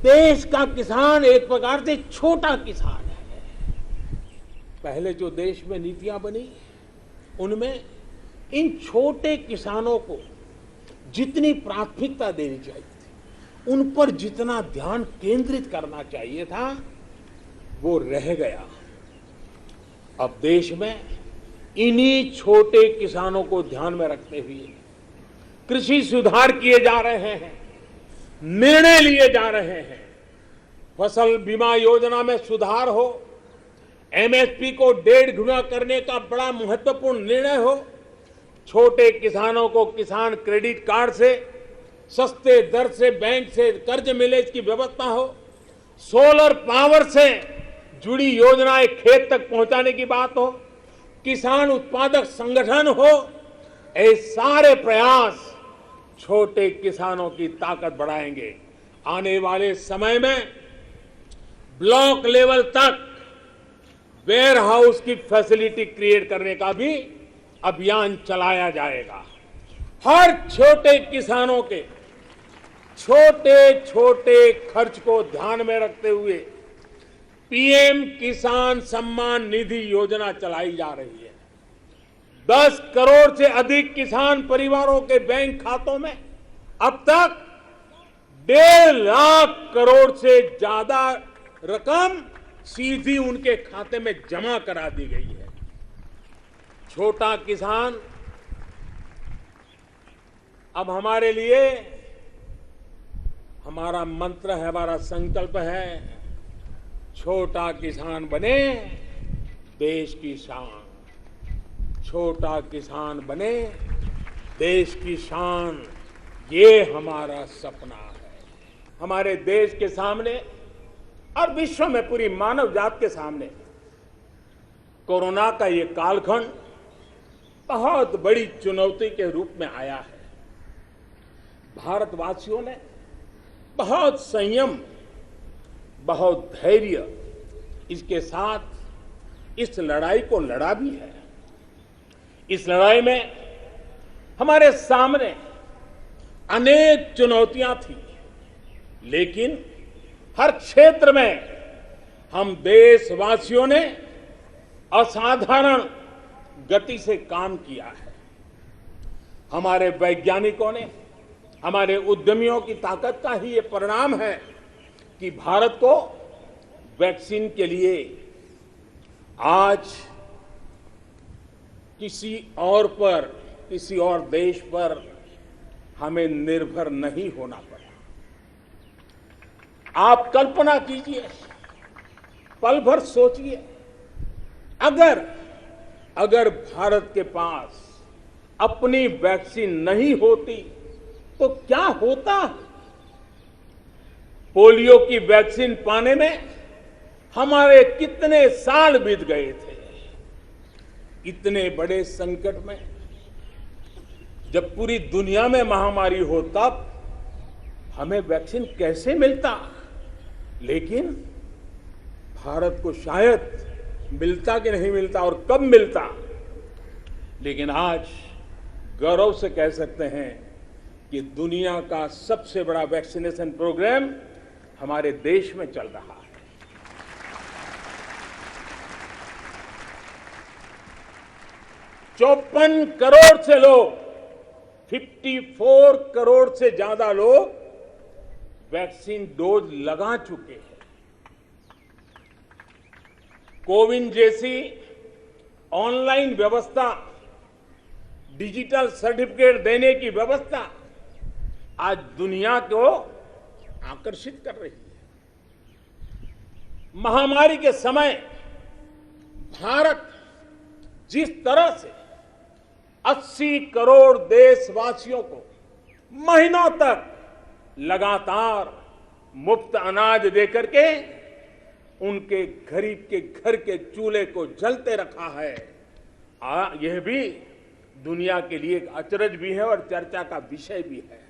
देश का किसान एक प्रकार से छोटा किसान है। पहले जो देश में नीतियां बनी उनमें इन छोटे किसानों को जितनी प्राथमिकता देनी चाहिए थी, उन पर जितना ध्यान केंद्रित करना चाहिए था, वो रह गया। अब देश में इन्हीं छोटे किसानों को ध्यान में रखते हुए कृषि सुधार किए जा रहे हैं, निर्णय लिए जा रहे हैं। फसल बीमा योजना में सुधार हो, एमएसपी को 1.5 गुना करने का बड़ा महत्वपूर्ण निर्णय हो, छोटे किसानों को किसान क्रेडिट कार्ड से सस्ते दर से बैंक से कर्ज मिले इसकी व्यवस्था हो, सोलर पावर से जुड़ी योजनाएं खेत तक पहुंचाने की बात हो, किसान उत्पादक संगठन हो, ये सारे प्रयास छोटे किसानों की ताकत बढ़ाएंगे। आने वाले समय में ब्लॉक लेवल तक वेयर हाउस की फैसिलिटी क्रिएट करने का भी अभियान चलाया जाएगा। हर छोटे किसानों के छोटे छोटे खर्च को ध्यान में रखते हुए पीएम किसान सम्मान निधि योजना चलाई जा रही है। 10 करोड़ से अधिक किसान परिवारों के बैंक खातों में अब तक 1.5 लाख करोड़ से ज्यादा रकम सीधी उनके खाते में जमा करा दी गई है। छोटा किसान अब हमारे लिए, हमारा मंत्र है, हमारा संकल्प है, छोटा किसान बने देश की शान। छोटा किसान बने देश की शान, ये हमारा सपना है। हमारे देश के सामने और विश्व में पूरी मानव जात के सामने कोरोना का ये कालखंड बहुत बड़ी चुनौती के रूप में आया है। भारतवासियों ने बहुत संयम, बहुत धैर्य इसके साथ इस लड़ाई को लड़ा भी है। इस लड़ाई में हमारे सामने अनेक चुनौतियां थी, लेकिन हर क्षेत्र में हम देशवासियों ने असाधारण गति से काम किया है। हमारे वैज्ञानिकों ने, हमारे उद्यमियों की ताकत का ही ये परिणाम है कि भारत को वैक्सीन के लिए आज किसी और देश पर हमें निर्भर नहीं होना पड़ा। आप कल्पना कीजिए, पल भर सोचिए, अगर भारत के पास अपनी वैक्सीन नहीं होती तो क्या होता। पोलियो की वैक्सीन पाने में हमारे कितने साल बीत गए थे। इतने बड़े संकट में जब पूरी दुनिया में महामारी हो तब हमें वैक्सीन कैसे मिलता, लेकिन भारत को शायद मिलता कि नहीं मिलता और कब मिलता। लेकिन आज गौरव से कह सकते हैं कि दुनिया का सबसे बड़ा वैक्सीनेशन प्रोग्राम हमारे देश में चल रहा है। 54 करोड़ से लोग, 54 करोड़ से ज्यादा लोग वैक्सीन डोज लगा चुके हैं। कोविन जैसी ऑनलाइन व्यवस्था, डिजिटल सर्टिफिकेट देने की व्यवस्था आज दुनिया को आकर्षित कर रही है। महामारी के समय भारत जिस तरह से 80 करोड़ देशवासियों को महीनों तक लगातार मुफ्त अनाज देकर के उनके गरीब के घर के चूल्हे को जलते रखा है, यह भी दुनिया के लिए एक अचरज भी है और चर्चा का विषय भी है।